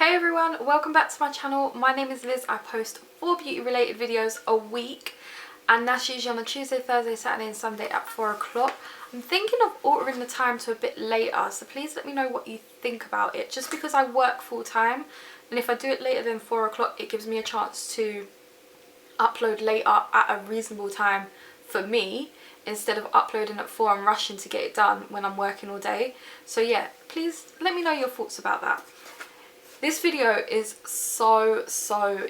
Hey everyone, welcome back to my channel. My name is Liz. I post 4 beauty related videos a week, and that's usually on a Tuesday, Thursday, Saturday and Sunday at 4 o'clock. I'm thinking of altering the time to a bit later, so please let me know what you think about it, just because I work full time, and if I do it later than 4 o'clock it gives me a chance to upload later at a reasonable time for me, instead of uploading at 4 and rushing to get it done when I'm working all day. So yeah, please let me know your thoughts about that. This video is so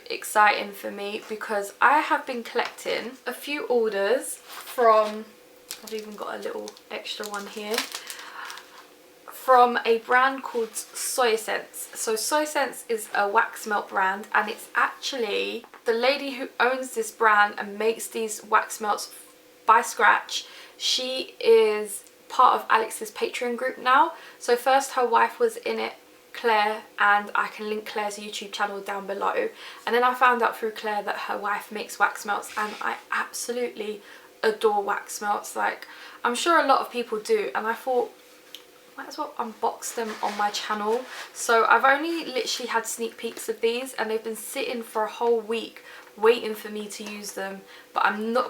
exciting for me because I have been collecting a few orders from, I've even got a little extra one here, from a brand called Soyscents. So Soyscents is a wax melt brand, and it's actually the lady who owns this brand and makes these wax melts by scratch. She is part of Alex's Patreon group now. So first her wife was in it, Claire, and I can link Claire's YouTube channel down below, and then I found out through Claire that her wife makes wax melts, and I absolutely adore wax melts. Like, I'm sure a lot of people do, and I thought might as well unbox them on my channel. So I've only literally had sneak peeks of these, and they've been sitting for a whole week waiting for me to use them, but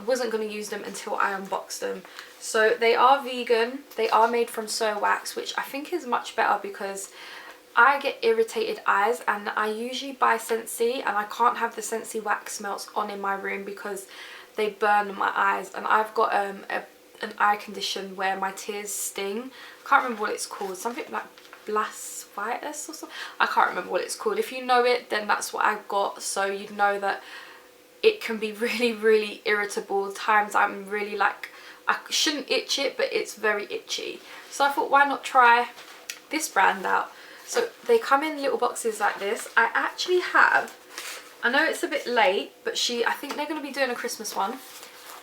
wasn't going to use them until I unboxed them. So they are vegan, they are made from soy wax, which I think is much better because I get irritated eyes, and I usually buy Scentsy, and I can't have the Scentsy wax melts on in my room because they burn my eyes, and I've got an eye condition where my tears sting. I can't remember what it's called, something like blasphemous or something. I can't remember what it's called. If you know it, then that's what I've got, so you'd know that it can be really irritable. Times I'm really like, I shouldn't itch it, but it's very itchy. So I thought, why not try this brand out? So they come in little boxes like this. I actually have, I know it's a bit late, but I think they're going to be doing a Christmas one,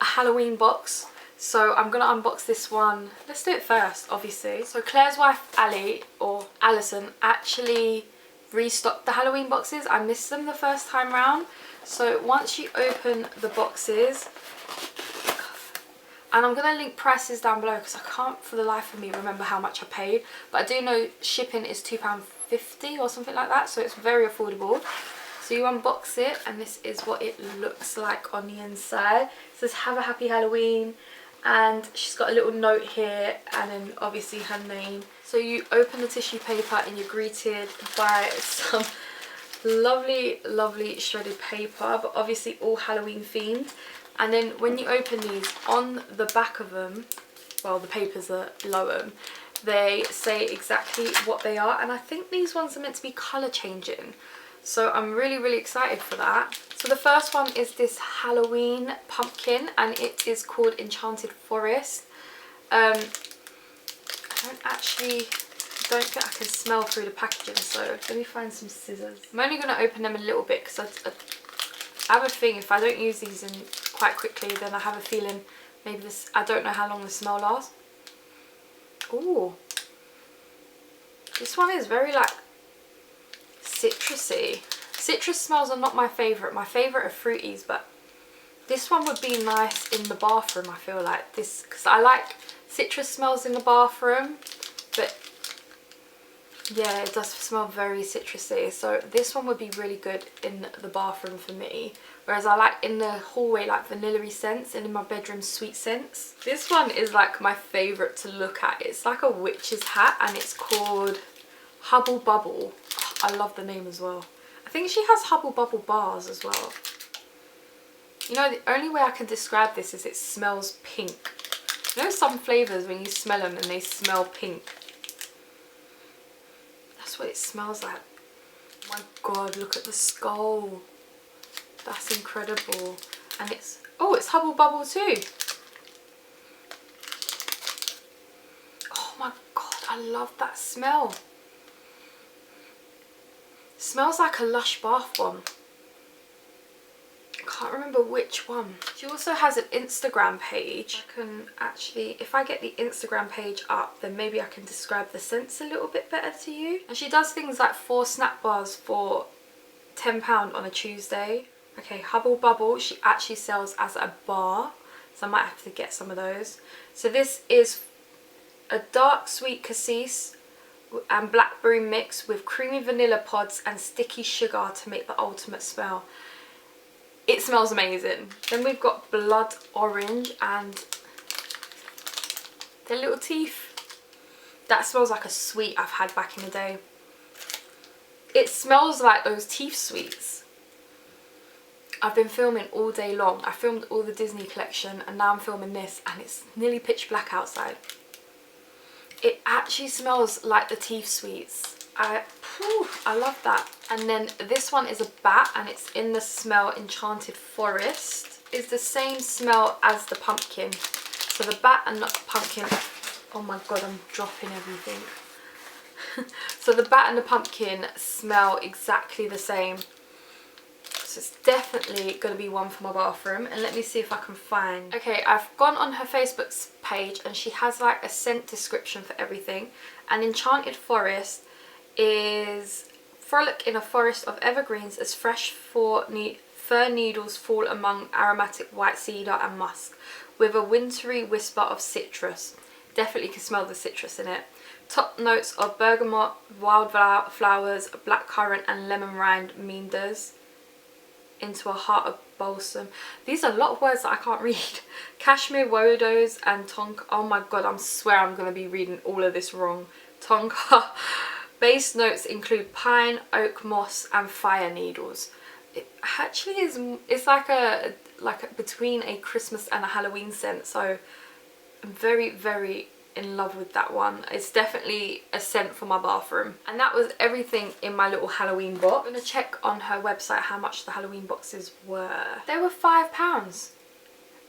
a Halloween box. So I'm going to unbox this one. Let's do it first, obviously. So Claire's wife, Ali, or Alison, actually restocked the Halloween boxes. I missed them the first time round. So once you open the boxes, and I'm going to link prices down below because I can't for the life of me remember how much I paid, but I do know shipping is £2.50 or something like that, so it's very affordable. So you unbox it, and this is what it looks like on the inside. It says have a happy Halloween, and she's got a little note here, and then obviously her name. So you open the tissue paper and you're greeted by some lovely shredded paper, but obviously all Halloween themed. And then when you open these, on the back of them, well, the papers are below them, they say exactly what they are, and I think these ones are meant to be colour changing. So I'm really excited for that. So the first one is this Halloween pumpkin, and it is called Enchanted Forest. I don't think I can smell through the packaging, so let me find some scissors. I'm only going to open them a little bit because I have a thing, if I don't use these in quite quickly, then I have a feeling maybe this, I don't know how long the smell lasts. Ooh, this one is very like citrusy. Citrus smells are not my favourite. My favourite are fruities, but this one would be nice in the bathroom, I feel like. This, because I like citrus smells in the bathroom, but yeah, it does smell very citrusy. So this one would be really good in the bathroom for me. Whereas I like in the hallway like vanilla-y scents, and in my bedroom sweet scents. This one is like my favourite to look at. It's like a witch's hat, and it's called Hubble Bubble. Oh, I love the name as well. I think she has Hubble Bubble bars as well. You know, the only way I can describe this is it smells pink. You know some flavours when you smell them and they smell pink? That's what it smells like. Oh my god, look at the skull. That's incredible. And it's, oh, it's Hubble Bubble too. Oh my god, I love that smell. It smells like a Lush bath bomb. I can't remember which one. She also has an Instagram page. I can actually, if I get the Instagram page up, then maybe I can describe the scents a little bit better to you. And she does things like 4 snack bars for £10 on a Tuesday. Okay, Hubble Bubble, she actually sells as a bar, so I might have to get some of those. So this is a dark sweet cassis, and blackberry mix with creamy vanilla pods and sticky sugar to make the ultimate smell. It smells amazing. Then we've got blood orange and their little teeth. That smells like a sweet I've had back in the day. It smells like those teeth sweets. I've been filming all day long. I filmed all the Disney collection and now I'm filming this and it's nearly pitch black outside. It actually smells like the teeth sweets. I love that. And then this one is a bat and it's in the smell Enchanted Forest. It's the same smell as the pumpkin. So the bat and the pumpkin, oh my god, I'm dropping everything. So the bat and the pumpkin smell exactly the same. So it's definitely going to be one for my bathroom. And let me see if I can find. Okay, I've gone on her Facebook page and she has like a scent description for everything. And Enchanted Forest is frolic in a forest of evergreens as fresh fir needles fall among aromatic white cedar and musk with a wintry whisper of citrus. Definitely can smell the citrus in it. Top notes of bergamot, wildflowers, blackcurrant and lemon rind meanders into a heart of balsam. These are a lot of words that I can't read. Cashmere, wodos and tonka. Oh my god, I swear I'm going to be reading all of this wrong. Tonka. Base notes include pine, oak moss and fire needles. It actually is, it's like a between a Christmas and a Halloween scent, so I'm very, very in love with that one. It's definitely a scent for my bathroom. And that was everything in my little Halloween box. I'm gonna check on her website how much the Halloween boxes were. They were £5.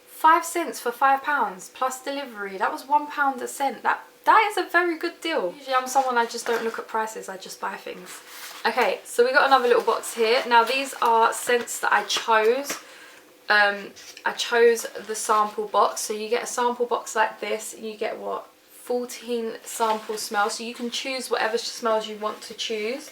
5 cents for £5 plus delivery. That was £1 a cent. That is a very good deal. Usually I'm someone, I just don't look at prices, I just buy things. Okay, so we got another little box here. Now these are scents that I chose. I chose the sample box. So you get a sample box like this. You get what? 14 sample smells. So you can choose whatever smells you want to choose.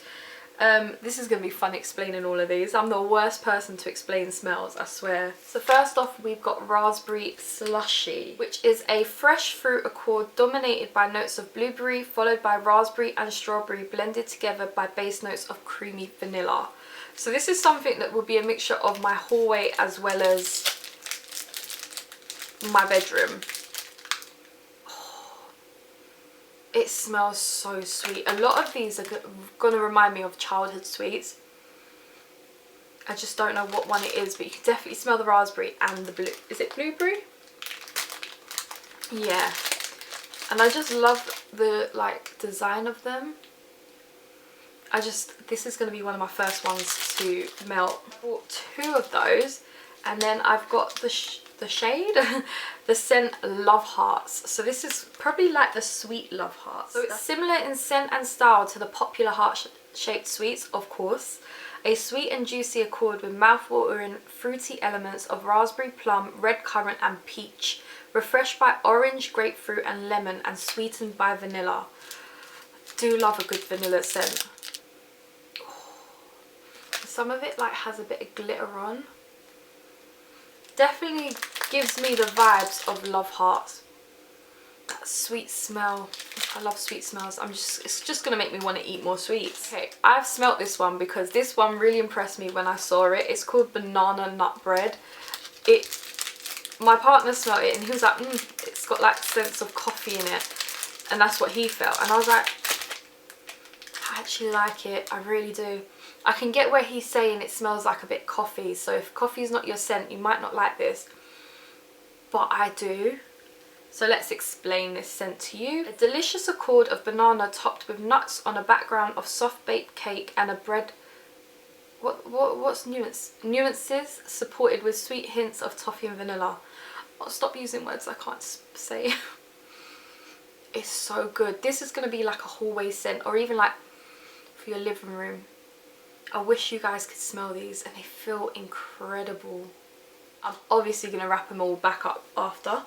This is going to be fun explaining all of these. I'm the worst person to explain smells, I swear. So first off, we've got Raspberry Slushy, which is a fresh fruit accord dominated by notes of blueberry, followed by raspberry and strawberry, blended together by base notes of creamy vanilla. So this is something that will be a mixture of my hallway as well as my bedroom. It smells so sweet. A lot of these are going to remind me of childhood sweets. I just don't know what one it is, but you can definitely smell the raspberry and the blue. Is it blueberry? Yeah. And I just love the like design of them. This is going to be one of my first ones to melt. I bought 2 of those, and then I've got the shade, the scent Love Hearts. So this is probably like the sweet Love Hearts. So it's similar in scent and style to the popular heart-shaped sweets, of course. A sweet and juicy accord with mouth-watering fruity elements of raspberry, plum, red currant and peach, refreshed by orange, grapefruit and lemon, and sweetened by vanilla. Do love a good vanilla scent. Some of it like has a bit of glitter on. Definitely gives me the vibes of Love Hearts. That sweet smell. I love sweet smells. It's just gonna make me want to eat more sweets. Okay, I've smelt this one because this one really impressed me when I saw it. It's called Banana Nut Bread. My partner smelled it and he was like, it's got like sense of coffee in it. And that's what he felt. And I was like, I actually like it. I really do. I can get where he's saying it smells like a bit coffee. So if coffee is not your scent, you might not like this. But I do. So let's explain this scent to you. A delicious accord of banana topped with nuts on a background of soft baked cake and a bread. What's nuances supported with sweet hints of toffee and vanilla. I'll stop using words I can't say. It's so good. This is going to be like a hallway scent, or even like for your living room. I wish you guys could smell these, and they feel incredible. I'm obviously going to wrap them all back up after.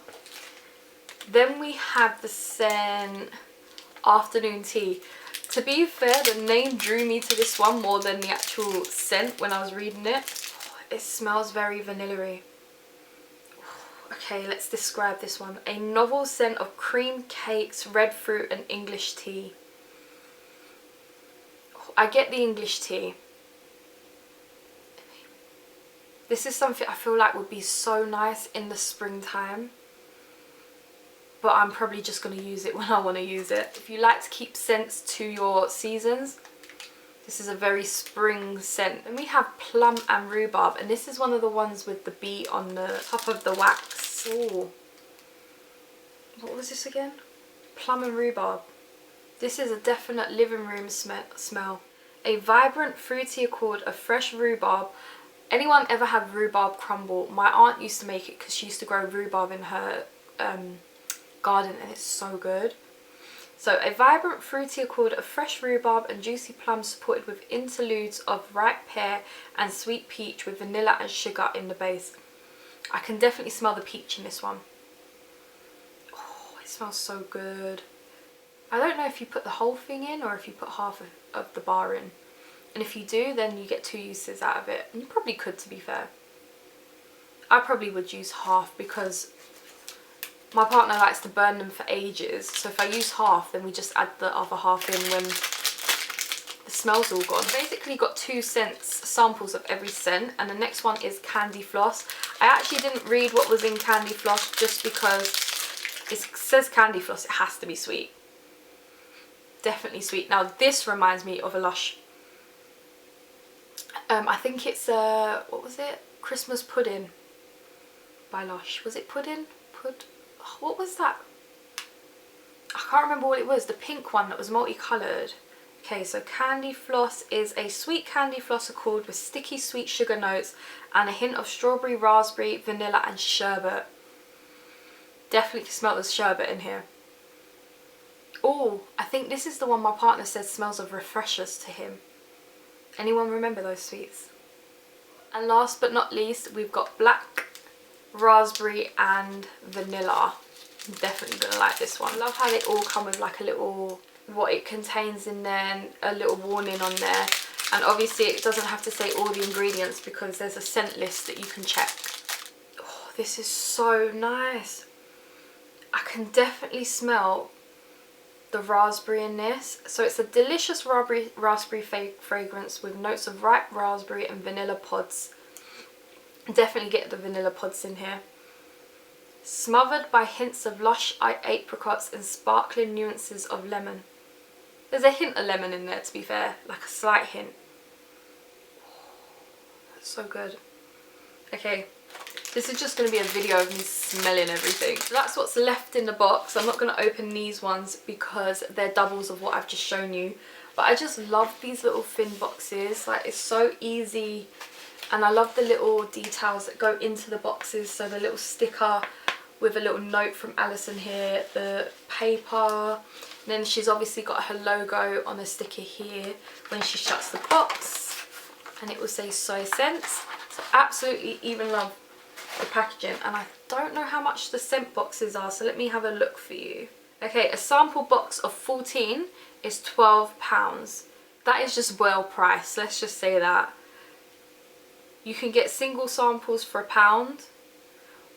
Then we have the scent Afternoon Tea. To be fair, the name drew me to this one more than the actual scent when I was reading it. It smells very vanilla-y. Okay, let's describe this one. A novel scent of cream cakes, red fruit and English tea. I get the English tea. This is something I feel like would be so nice in the springtime, but I'm probably just going to use it when I want to use it. If you like to keep scents to your seasons, this is a very spring scent. Then we have plum and rhubarb, and this is one of the ones with the bee on the top of the wax. Ooh. What was this again? Plum and rhubarb. This is a definite living room smell. A vibrant fruity accord of fresh rhubarb. Anyone ever had rhubarb crumble? My aunt used to make it because she used to grow rhubarb in her garden, and it's so good. So a vibrant fruity accord of fresh rhubarb and juicy plums supported with interludes of ripe pear and sweet peach with vanilla and sugar in the base. I can definitely smell the peach in this one. Oh, it smells so good. I don't know if you put the whole thing in or if you put half of the bar in. And if you do, then you get 2 uses out of it. And you probably could, to be fair. I probably would use half because my partner likes to burn them for ages. So if I use half, then we just add the other half in when the smell's all gone. Basically got 2 scents, samples of every scent. And the next one is Candy Floss. I actually didn't read what was in Candy Floss just because it says Candy Floss. It has to be sweet. Definitely sweet. Now this reminds me of a Lush. I think it's what was it? Christmas Pudding by Lush. Was it pudding? What was that? I can't remember what it was. The pink one that was multicoloured. Okay, so Candy Floss is a sweet candy floss accord with sticky sweet sugar notes and a hint of strawberry, raspberry, vanilla and sherbet. Definitely can smell the sherbet in here. Oh, I think this is the one my partner says smells of refreshers to him. Anyone remember those sweets? And last but not least, we've got black, raspberry and vanilla. I'm definitely going to like this one. I love how they all come with like a little, what it contains in there, a little warning on there. And obviously it doesn't have to say all the ingredients because there's a scent list that you can check. Oh, this is so nice. I can definitely smell the raspberry in this. So it's a delicious raspberry fragrance with notes of ripe raspberry and vanilla pods. Definitely get the vanilla pods in here. Smothered by hints of lush apricots and sparkling nuances of lemon. There's a hint of lemon in there, to be fair, like a slight hint. That's so good. Okay, this is just going to be a video of me smelling everything. So that's what's left in the box. I'm not going to open these ones because they're doubles of what I've just shown you. But I just love these little thin boxes. Like, it's so easy. And I love the little details that go into the boxes. So the little sticker with a little note from Alison here. The paper. And then she's obviously got her logo on a sticker here when she shuts the box. And it will say Soyscents. So absolutely even love the packaging, and I don't know how much the scent boxes are, so let me have a look for you. Okay, a sample box of 14 is £12. That is just well priced, let's just say that. You can get single samples for £1,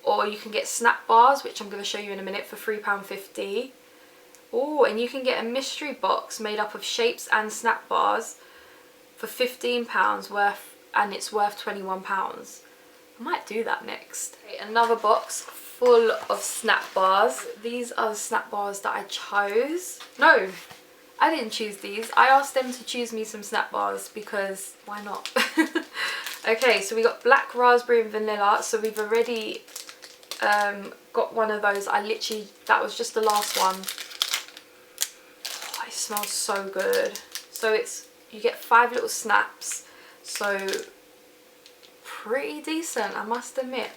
or you can get snack bars, which I'm going to show you in a minute, for £3.50. Oh, and you can get a mystery box made up of shapes and snack bars for £15 worth, and it's worth £21. I might do that next. Okay, another box full of snack bars. These are the snack bars that I chose. No, I didn't choose these. I asked them to choose me some snack bars because why not? Okay, so we got black raspberry and vanilla. So we've already got one of those. That was just the last one. Oh, it smells so good. So you get 5 little snaps. So pretty decent, I must admit.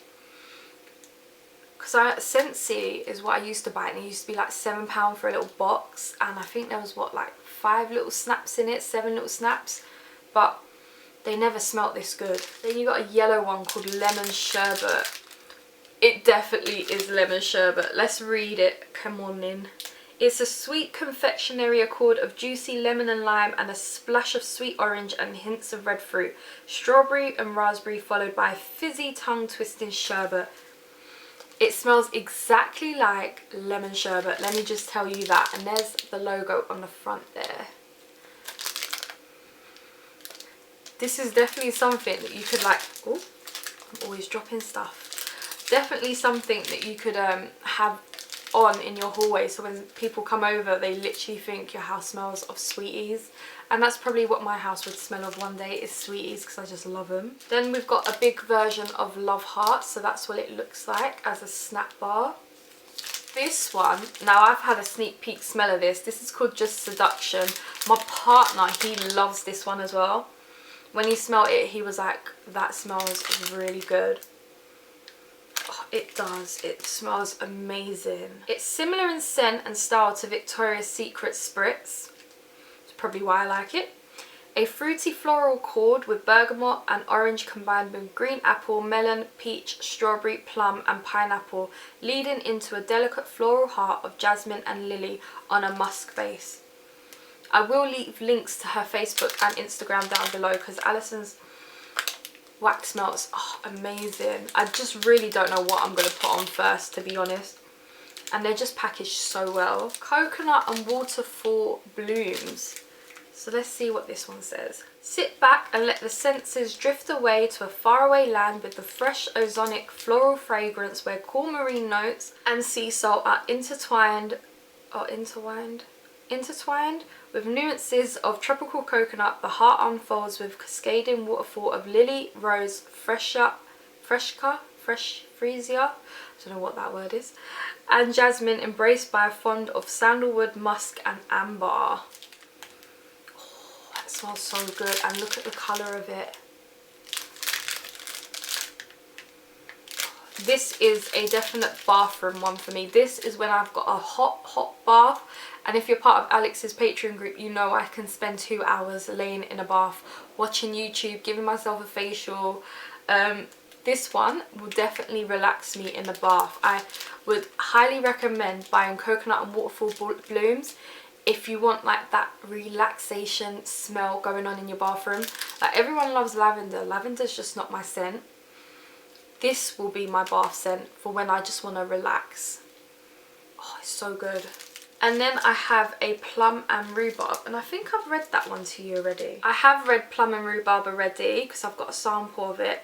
Because Scentsy is what I used to buy, and it used to be like £7 for a little box, and I think there was what, like 5 little snaps in it, 7 little snaps, but they never smelt this good. Then you got a yellow one called lemon sherbet. It definitely is lemon sherbet. Let's read it. Come on in. It's a sweet confectionery accord of juicy lemon and lime and a splash of sweet orange and hints of red fruit. Strawberry and raspberry followed by fizzy tongue-twisting sherbet. It smells exactly like lemon sherbet, let me just tell you that. And there's the logo on the front there. This is definitely something that you could like, oh, I'm always dropping stuff. Definitely something that you could have on in your hallway, so when people come over they literally think your house smells of sweeties. And that's probably what my house would smell of one day, is sweeties, because I just love them. Then we've got a big version of Love Hearts, so that's what it looks like as a snack bar. This one, now I've had a sneak peek smell of this. This is called Just Seduction. My partner, he loves this one as well. When he smelled it, he was like, that smells really good. Oh, it does. It smells amazing. It's similar in scent and style to Victoria's Secret Spritz. It's probably why I like it. A fruity floral chord with bergamot and orange combined with green apple, melon, peach, strawberry, plum and pineapple, leading into a delicate floral heart of jasmine and lily on a musk base. I will leave links to her Facebook and Instagram down below, because Alison's wax smells amazing. I just really don't know what I'm going to put on first, to be honest. And they're just packaged so well. Coconut and waterfall blooms. So let's see what this one says. Sit back and let the senses drift away to a faraway land with the fresh ozonic floral fragrance where cool marine notes and sea salt are intertwined with nuances of tropical coconut. The heart unfolds with cascading waterfall of lily, rose, freesia, I don't know what that word is, and jasmine, embraced by a fond of sandalwood, musk and amber. Oh, that smells so good, and look at the colour of it. This is a definite bathroom one for me. This is when I've got a hot bath, and if you're part of Alex's Patreon group, you know I can spend 2 hours laying in a bath watching YouTube, giving myself a facial. This one will definitely relax me in the bath. I would highly recommend buying Coconut and Waterfall Blooms if you want like that relaxation smell going on in your bathroom. Like, everyone loves lavender. Lavender's just not my scent. This will be my bath scent for when I just want to relax. Oh, it's so good. And then I have a plum and rhubarb, and I think I've read that one to you already. I have read plum and rhubarb already because I've got a sample of it,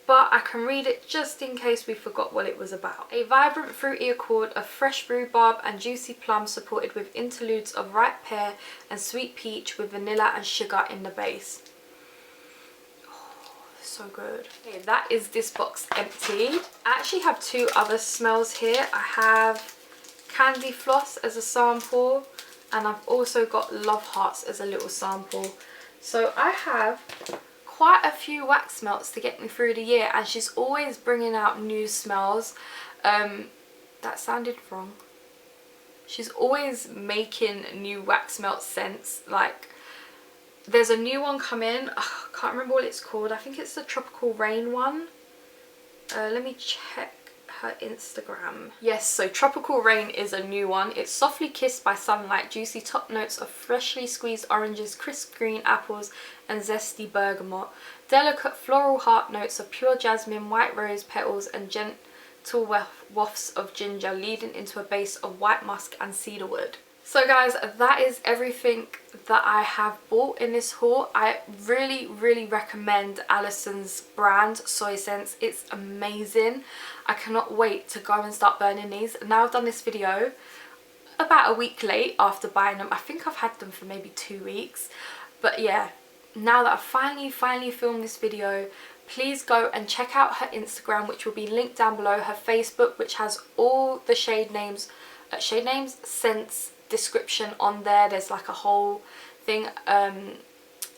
but I can read it just in case we forgot what it was about. A vibrant fruity accord of fresh rhubarb and juicy plum, supported with interludes of ripe pear and sweet peach with vanilla and sugar in the base. So good. Okay, that is this box empty. I actually have 2 other smells here. I have Candy Floss as a sample, and I've also got Love Hearts as a little sample. So I have quite a few wax melts to get me through the year, and she's always bringing out new smells. That sounded wrong. She's always making new wax melt scents. Like, there's a new one coming. I can't remember what it's called. I think it's the Tropical Rain one. Let me check her Instagram. Yes, so Tropical Rain is a new one. It's softly kissed by sunlight, juicy top notes of freshly squeezed oranges, crisp green apples and zesty bergamot. Delicate floral heart notes of pure jasmine, white rose petals and gentle wafts of ginger, leading into a base of white musk and cedarwood. So guys, that is everything that I have bought in this haul. I really recommend Alison's brand, Soyscents. It's amazing. I cannot wait to go and start burning these. Now I've done this video about a week late after buying them. I think I've had them for maybe 2 weeks. But yeah, now that I've finally filmed this video, please go and check out her Instagram, which will be linked down below, her Facebook, which has all the scents description on there. There's like a whole thing,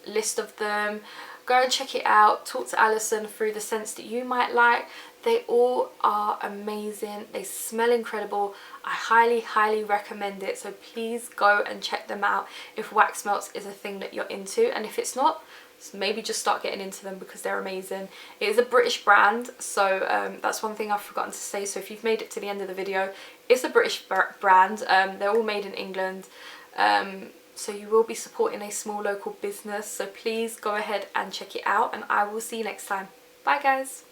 list of them. Go and check it out. Talk to Alison through the scents that you might like. They all are amazing. They smell incredible. I highly recommend it. So please go and check them out if wax melts is a thing that you're into, and if it's not, maybe just start getting into them because they're amazing. It is a British brand, so that's one thing I've forgotten to say. So if you've made it to the end of the video, it's a British brand. They're all made in England, so you will be supporting a small local business. So please go ahead and check it out, and I will see you next time. Bye guys.